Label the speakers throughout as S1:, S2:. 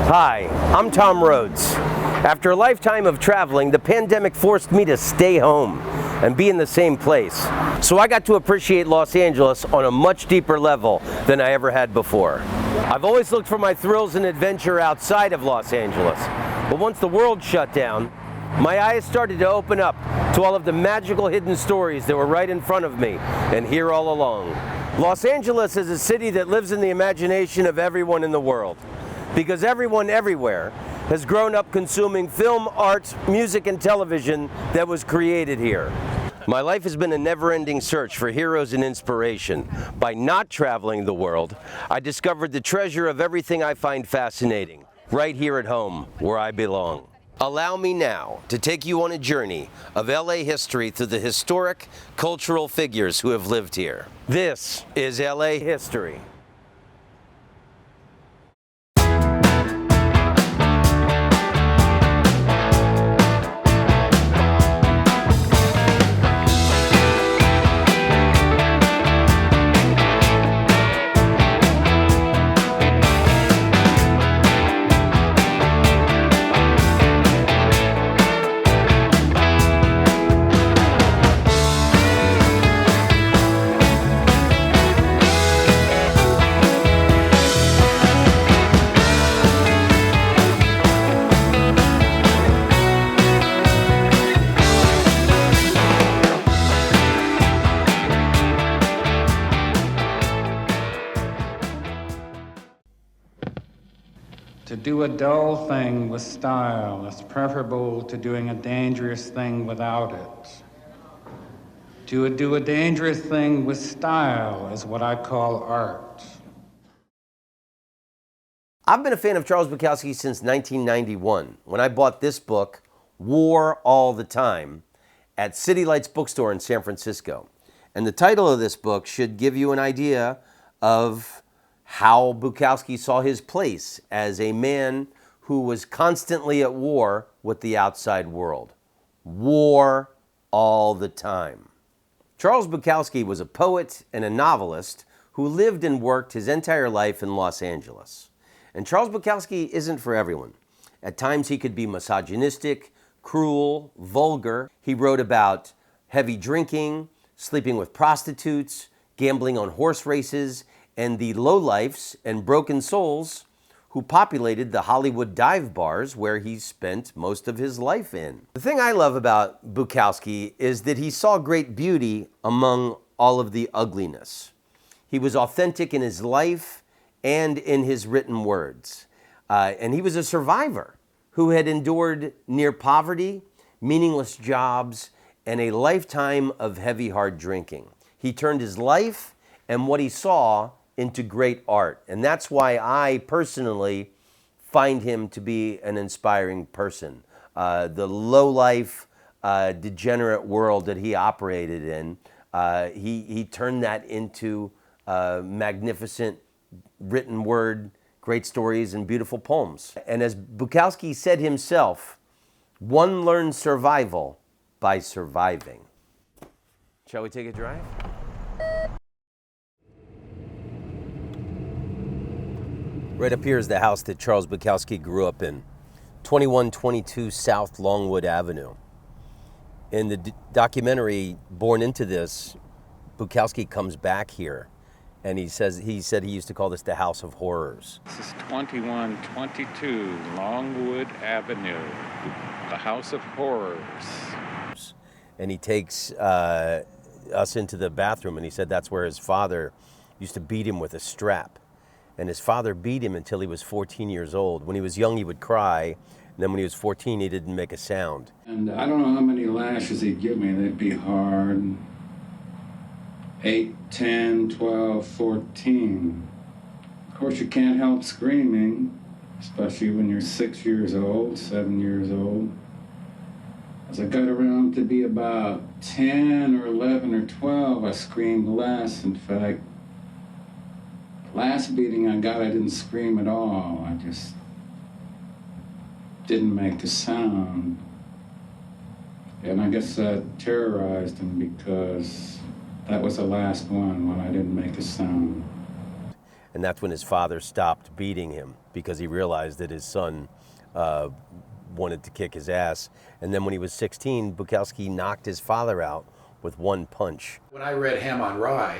S1: Hi, I'm Tom Rhodes. After a lifetime of traveling, the pandemic forced me to stay home and be in the same place. So I got to appreciate Los Angeles on a much deeper level than I ever had before. I've always looked for my thrills and adventure outside of Los Angeles. But once the world shut down, my eyes started to open up to all of the magical hidden stories that were right in front of me and here all along. Los Angeles is a city that lives in the imagination of everyone in the world, because everyone everywhere has grown up consuming film, art, music, and television that was created here. My life has been a never-ending search for heroes and inspiration. By not traveling the world, I discovered the treasure of everything I find fascinating, right here at home, where I belong. Allow me now to take you on a journey of LA history through the historic, cultural figures who have lived here. This is LA History.
S2: To do a dull thing with style is preferable to doing a dangerous thing without it. To do a dangerous thing with style is what I call art.
S1: I've been a fan of Charles Bukowski since 1991, when I bought this book, War All the Time, at City Lights Bookstore in San Francisco. And the title of this book should give you an idea of how Bukowski saw his place as a man who was constantly at war with the outside world. War all the time. Charles Bukowski was a poet and a novelist who lived and worked his entire life in Los Angeles. And Charles Bukowski isn't for everyone. At times he could be misogynistic, cruel, vulgar. He wrote about heavy drinking, sleeping with prostitutes, gambling on horse races, and the lowlifes and broken souls who populated the Hollywood dive bars where he spent most of his life in. The thing I love about Bukowski is that he saw great beauty among all of the ugliness. He was authentic in his life and in his written words. And he was a survivor who had endured near poverty, meaningless jobs, and a lifetime of heavy, hard drinking. He turned his life and what he saw into great art. And that's why I personally find him to be an inspiring person. The low-life, degenerate world that he operated in, he turned that into magnificent written word, great stories, and beautiful poems. And as Bukowski said himself, one learns survival by surviving. Shall we take a drive? Right up here is the house that Charles Bukowski grew up in, 2122 South Longwood Avenue. In the documentary Born Into This, Bukowski comes back here, and he said he used to call this the House of Horrors.
S2: This is 2122 Longwood Avenue, the House of Horrors.
S1: And he takes us into the bathroom, and he said that's where his father used to beat him with a strap. And his father beat him until he was 14 years old. When he was young, he would cry. And then when he was 14, he didn't make a sound.
S2: And I don't know how many lashes he'd give me. They'd be hard. 8, 10, 12, 14. Of course, you can't help screaming, especially when you're 6 years old, 7 years old. As I got around to be about 10 or 11 or 12, I screamed less. In fact, last beating I got, I didn't scream at all. I just didn't make a sound. And I guess that terrorized him because that was the last one when I didn't make a sound.
S1: And that's when his father stopped beating him because he realized that his son wanted to kick his ass. And then when he was 16, Bukowski knocked his father out with one punch.
S3: When I read Ham on Rye,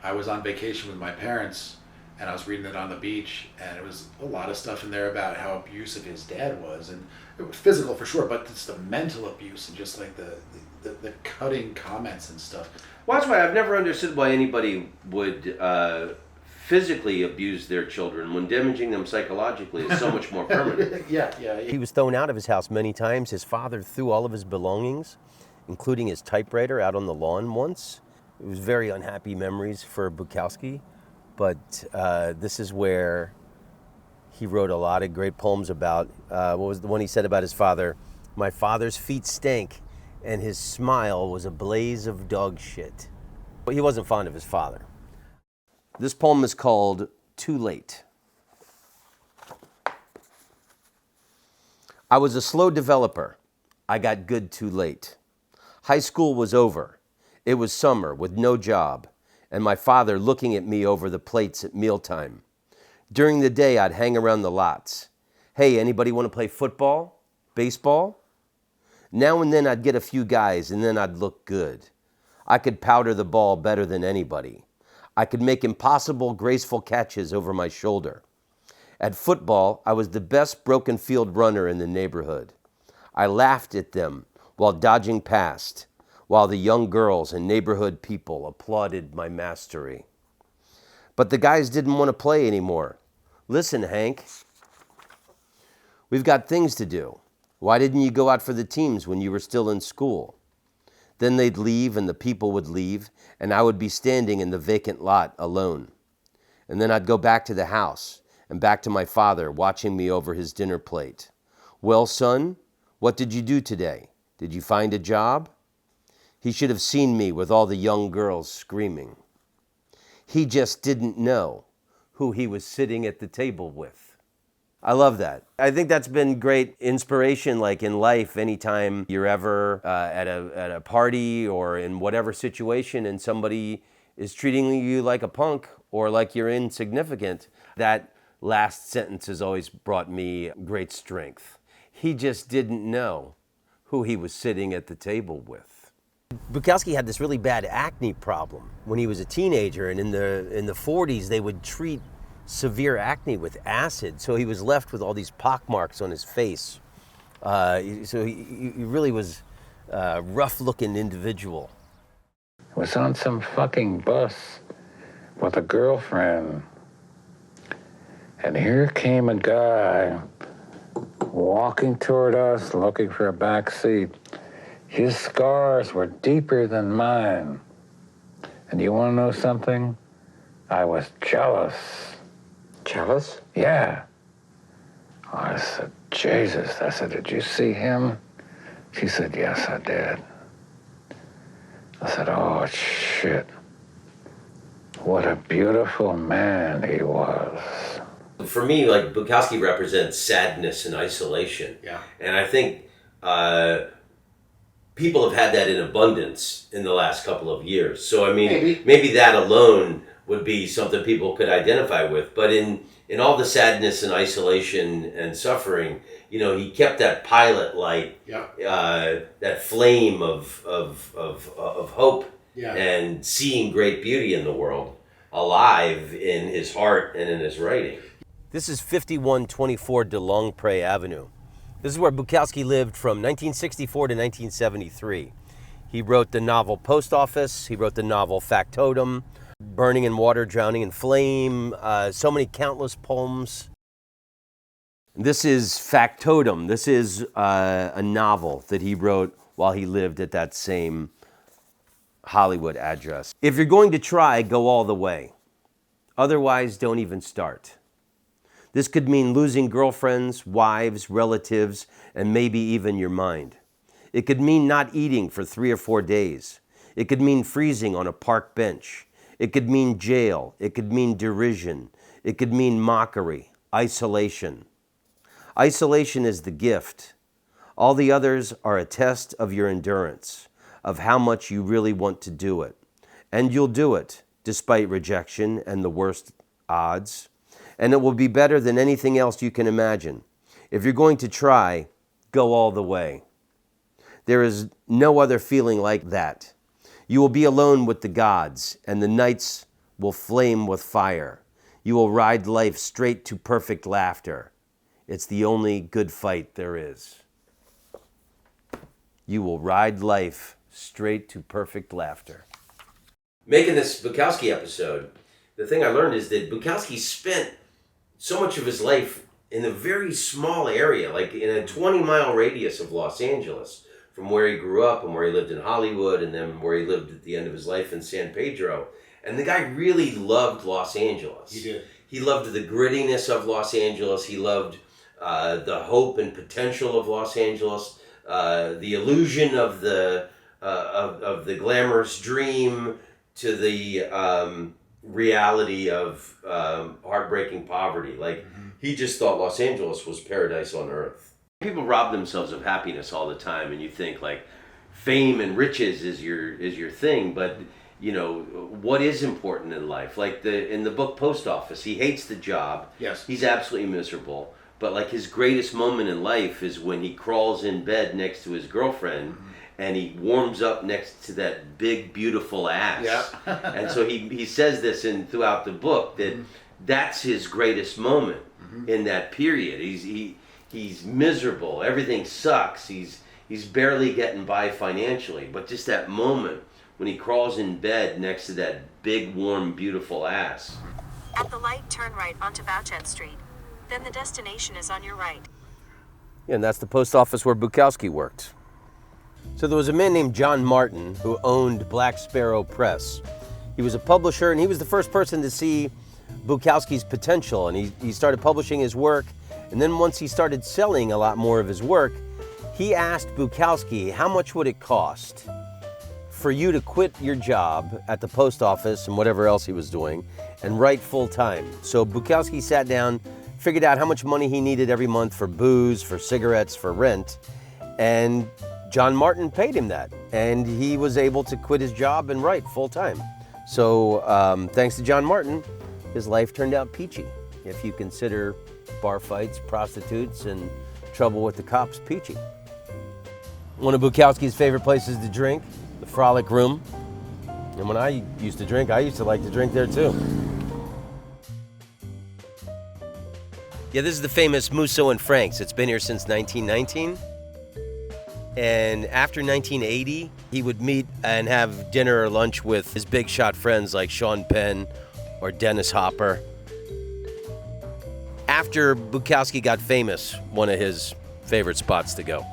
S3: I was on vacation with my parents, and I was reading it on the beach, and it was a lot of stuff in there about how abusive his dad was, and it was physical for sure, but it's the mental abuse and just like the cutting comments and stuff.
S1: Well, that's why I've never understood why anybody would physically abuse their children when damaging them psychologically is so much more permanent.
S3: Yeah.
S1: He was thrown out of his house many times. His father threw all of his belongings, including his typewriter, out on the lawn once. It was very unhappy memories for Bukowski, but this is where he wrote a lot of great poems about, what was the one he said about his father? My father's feet stank, and his smile was a blaze of dog shit. But he wasn't fond of his father. This poem is called Too Late. I was a slow developer. I got good too late. High school was over. It was summer with no job, and my father looking at me over the plates at mealtime. During the day, I'd hang around the lots. Hey, anybody want to play football? Baseball? Now and then I'd get a few guys, and then I'd look good. I could powder the ball better than anybody. I could make impossible, graceful catches over my shoulder. At football, I was the best broken field runner in the neighborhood. I laughed at them while dodging past, while the young girls and neighborhood people applauded my mastery. But the guys didn't want to play anymore. Listen, Hank, we've got things to do. Why didn't you go out for the teams when you were still in school? Then they'd leave and the people would leave, and I would be standing in the vacant lot alone. And then I'd go back to the house and back to my father watching me over his dinner plate. Well, son, what did you do today? Did you find a job? He should have seen me with all the young girls screaming. He just didn't know who he was sitting at the table with. I love that. I think that's been great inspiration, like in life, anytime you're ever at a party or in whatever situation and somebody is treating you like a punk or like you're insignificant, that last sentence has always brought me great strength. He just didn't know who he was sitting at the table with. Bukowski had this really bad acne problem when he was a teenager, and in the 40s they would treat severe acne with acid, so he was left with all these pockmarks on his face. So he really was a rough-looking individual.
S4: I was on some fucking bus with a girlfriend, and here came a guy walking toward us, looking for a back seat. His scars were deeper than mine. And you want to know something? I was jealous.
S5: Jealous?
S4: Yeah. I said, Jesus. I said, did you see him? She said, yes, I did. I said, oh, shit. What a beautiful man he was.
S1: For me, like, Bukowski represents sadness and isolation.
S3: Yeah.
S1: And I think people have had that in abundance in the last couple of years. So, I mean, maybe that alone would be something people could identify with. But in all the sadness and isolation and suffering, you know, he kept that pilot light, that flame of hope and seeing great beauty in the world alive in his heart and in his writing. This is 5124 de Longpre Avenue. This is where Bukowski lived from 1964 to 1973. He wrote the novel Post Office, he wrote the novel Factotum, Burning in Water, Drowning in Flame, so many countless poems. This is Factotum. This is a novel that he wrote while he lived at that same Hollywood address. If you're going to try, go all the way. Otherwise, don't even start. This could mean losing girlfriends, wives, relatives, and maybe even your mind. It could mean not eating for 3 or 4 days. It could mean freezing on a park bench. It could mean jail. It could mean derision. It could mean mockery, isolation. Isolation is the gift. All the others are a test of your endurance, of how much you really want to do it. And you'll do it, despite rejection and the worst odds, and it will be better than anything else you can imagine. If you're going to try, go all the way. There is no other feeling like that. You will be alone with the gods, and the nights will flame with fire. You will ride life straight to perfect laughter. It's the only good fight there is. You will ride life straight to perfect laughter. Making this Bukowski episode, the thing I learned is that Bukowski spent so much of his life in a very small area, like in a 20-mile radius of Los Angeles, from where he grew up and where he lived in Hollywood and then where he lived at the end of his life in San Pedro. And the guy really loved Los Angeles. He did. He loved the grittiness of Los Angeles. He loved the hope and potential of Los Angeles, the illusion of the glamorous dream to the reality of heartbreaking poverty. Like, he just thought Los Angeles was paradise on earth. People rob themselves of happiness all the time, and you think like fame and riches is your thing, but you know what is important in life. Like in the book Post Office, he hates the job.
S3: Yes.
S1: He's absolutely miserable. But like his greatest moment in life is when he crawls in bed next to his girlfriend and he warms up next to that big beautiful ass.
S3: Yeah.
S1: And so he says this throughout the book that that's his greatest moment in that period. He's miserable. Everything sucks. He's barely getting by financially. But just that moment when he crawls in bed next to that big, warm, beautiful ass.
S6: At the light, turn right onto Bouchet Street. Then the destination is on your right.
S1: Yeah, and that's the post office where Bukowski worked. So there was a man named John Martin who owned Black Sparrow Press. He was a publisher, and he was the first person to see Bukowski's potential, and he started publishing his work. And then once he started selling a lot more of his work, he asked Bukowski, how much would it cost for you to quit your job at the post office and whatever else he was doing and write full time? So Bukowski sat down, figured out how much money he needed every month for booze, for cigarettes, for rent, and John Martin paid him that. And he was able to quit his job and write full time. So thanks to John Martin, his life turned out peachy. If you consider bar fights, prostitutes, and trouble with the cops peachy. One of Bukowski's favorite places to drink, the Frolic Room. And when I used to drink, I used to like to drink there too. Yeah, this is the famous Musso Franks. It's been here since 1919. And after 1980, he would meet and have dinner or lunch with his big shot friends like Sean Penn or Dennis Hopper. After Bukowski got famous, one of his favorite spots to go.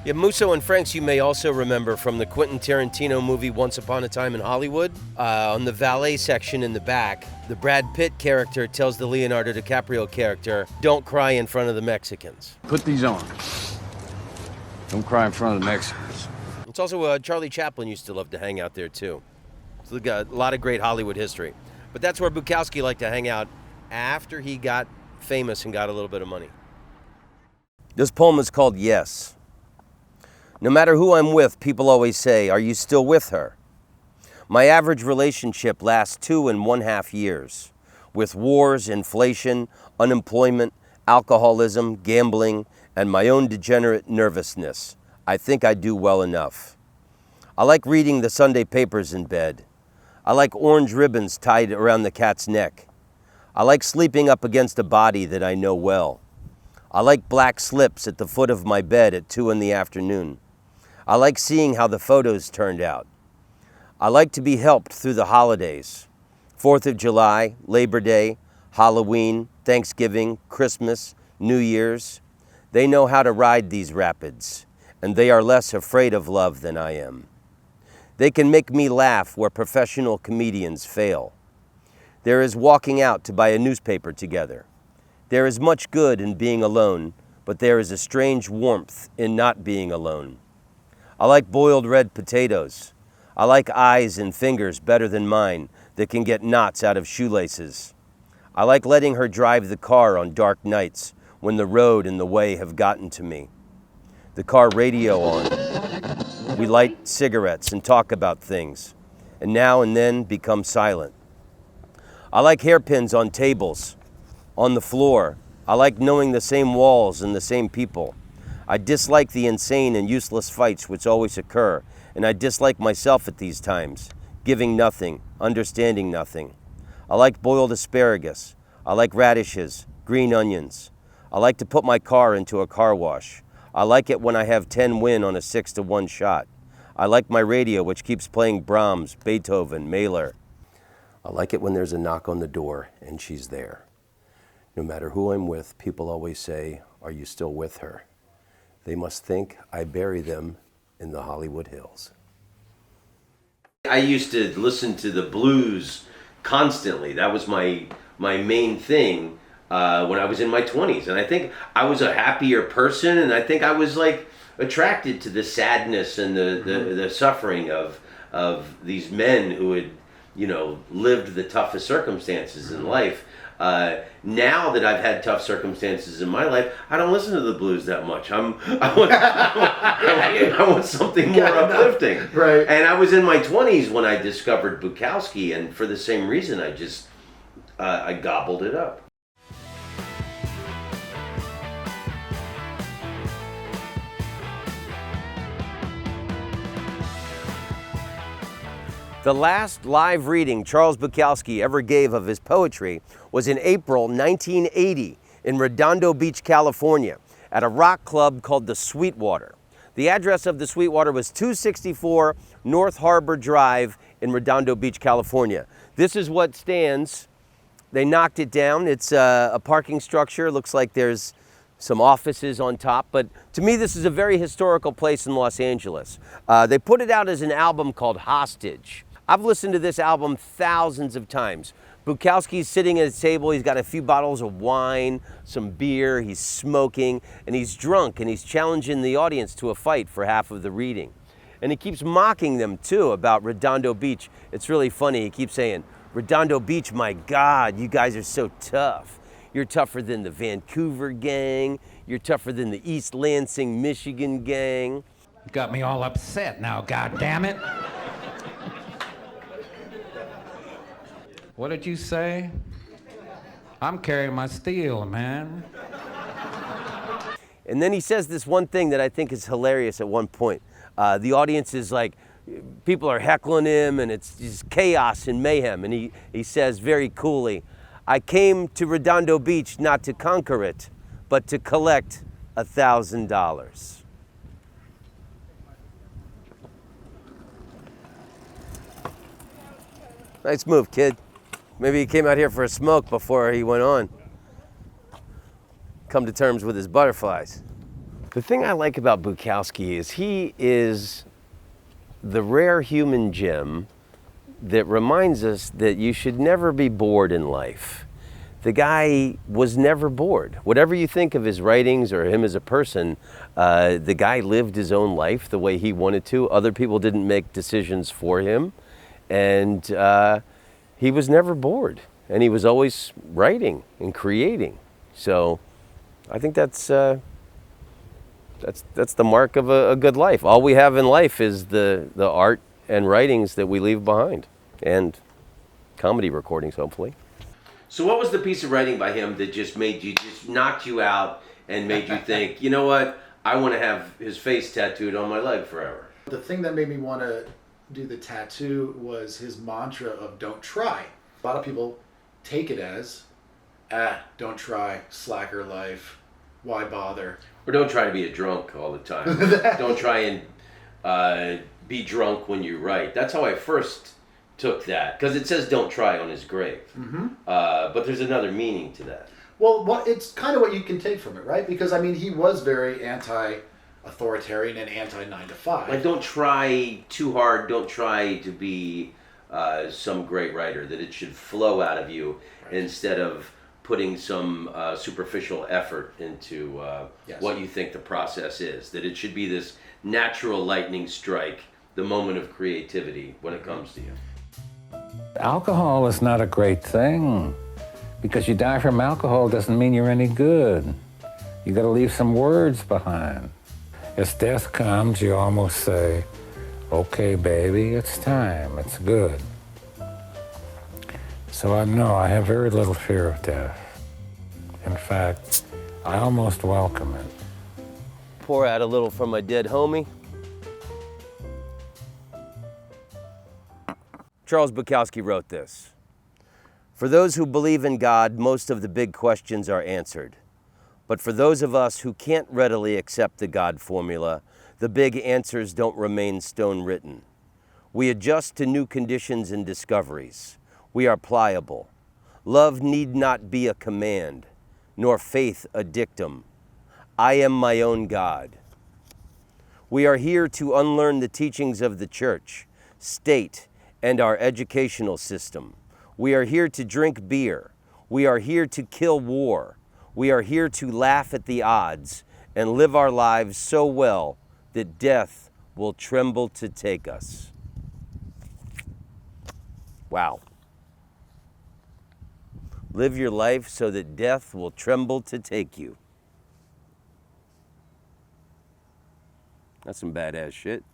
S1: Yeah, Musso Franks you may also remember from the Quentin Tarantino movie Once Upon a Time in Hollywood. On the valet section in the back, the Brad Pitt character tells the Leonardo DiCaprio character, "Don't cry in front of the Mexicans."
S7: Put these on. Don't cry in front of the Mexicans.
S1: It's also Charlie Chaplin used to love to hang out there too. So we got a lot of great Hollywood history. But that's where Bukowski liked to hang out after he got famous and got a little bit of money. This poem is called Yes. No matter who I'm with, people always say, "Are you still with her?" My average relationship lasts 2.5 years, with wars, inflation, unemployment, alcoholism, gambling, and my own degenerate nervousness. I think I do well enough. I like reading the Sunday papers in bed. I like orange ribbons tied around the cat's neck. I like sleeping up against a body that I know well. I like black slips at the foot of my bed at 2 p.m. I like seeing how the photos turned out. I like to be helped through the holidays. 4th of July, Labor Day, Halloween, Thanksgiving, Christmas, New Year's. They know how to ride these rapids, and they are less afraid of love than I am. They can make me laugh where professional comedians fail. There is walking out to buy a newspaper together. There is much good in being alone, but there is a strange warmth in not being alone. I like boiled red potatoes. I like eyes and fingers better than mine that can get knots out of shoelaces. I like letting her drive the car on dark nights when the road and the way have gotten to me. The car radio on. We light cigarettes and talk about things, and now and then become silent. I like hairpins on tables, on the floor. I like knowing the same walls and the same people. I dislike the insane and useless fights which always occur, and I dislike myself at these times, giving nothing, understanding nothing. I like boiled asparagus. I like radishes, green onions. I like to put my car into a car wash. I like it when I have 10 win on a 6-1 shot. I like my radio which keeps playing Brahms, Beethoven, Mahler. I like it when there's a knock on the door and she's there. No matter who I'm with, people always say, "Are you still with her?" They must think I bury them in the Hollywood Hills. I used to listen to the blues constantly. That was my main thing when I was in my 20s. And I think I was a happier person, and I think I was like attracted to the sadness and the suffering of these men who had, you know, lived the toughest circumstances in life. Now that I've had tough circumstances in my life, I don't listen to the blues that much. I want something more uplifting.
S3: Right.
S1: And I was in my 20s when I discovered Bukowski, and for the same reason, I gobbled it up. The last live reading Charles Bukowski ever gave of his poetry was in April 1980 in Redondo Beach, California, at a rock club called the Sweetwater. The address of the Sweetwater was 264 North Harbor Drive in Redondo Beach, California. This is what stands. They knocked it down. It's a parking structure. Looks like there's some offices on top, but to me this is a very historical place in Los Angeles. They put it out as an album called Hostage. I've listened to this album thousands of times. Bukowski's sitting at a table, he's got a few bottles of wine, some beer, he's smoking, and he's drunk, and he's challenging the audience to a fight for half of the reading. And he keeps mocking them too about Redondo Beach. It's really funny, he keeps saying, "Redondo Beach, my God, you guys are so tough. You're tougher than the Vancouver gang, you're tougher than the East Lansing, Michigan gang."
S4: Got me all upset now, goddammit. What did you say? I'm carrying my steel, man.
S1: And then he says this one thing that I think is hilarious at one point. The audience is like, people are heckling him and it's just chaos and mayhem. And he says very coolly, "I came to Redondo Beach not to conquer it, but to collect $1,000. Nice move, kid. Maybe he came out here for a smoke before he went on. Come to terms with his butterflies. The thing I like about Bukowski is he is the rare human gem that reminds us that you should never be bored in life. The guy was never bored. Whatever you think of his writings or him as a person, the guy lived his own life the way he wanted to. Other people didn't make decisions for him. And he was never bored. And he was always writing and creating. So I think that's the mark of a good life. All we have in life is the art and writings that we leave behind. And comedy recordings, hopefully. So what was the piece of writing by him that just knocked you out and made you think, you know what, I want to have his face tattooed on my leg forever?
S3: The thing that made me want to do the tattoo was his mantra of "don't try." A lot of people take it as, don't try, slacker life, why bother?
S1: Or don't try to be a drunk all the time. Don't try and be drunk when you write. That's how I first took that, because it says "don't try" on his grave. Mm-hmm. But there's another meaning to that.
S3: Well, it's kind of what you can take from it, right? Because, I mean, he was very anti-authoritarian and anti-9 to 5.
S1: Like, don't try too hard. Don't try to be some great writer. That it should flow out of you, right, instead of putting some superficial effort into what you think the process is. That it should be this natural lightning strike, the moment of creativity when it comes to you.
S4: Alcohol is not a great thing. Because you die from alcohol doesn't mean you're any good. You gotta leave some words behind. As death comes, you almost say, "Okay, baby, it's time, it's good." So I know I have very little fear of death. In fact, I almost welcome it.
S1: Pour out a little from my dead homie. Charles Bukowski wrote this. For those who believe in God, most of the big questions are answered. But for those of us who can't readily accept the God formula, the big answers don't remain stone written. We adjust to new conditions and discoveries. We are pliable. Love need not be a command, nor faith a dictum. I am my own God. We are here to unlearn the teachings of the church, state, and our educational system. We are here to drink beer. We are here to kill war. We are here to laugh at the odds and live our lives so well that death will tremble to take us. Wow. Live your life so that death will tremble to take you. That's some badass shit.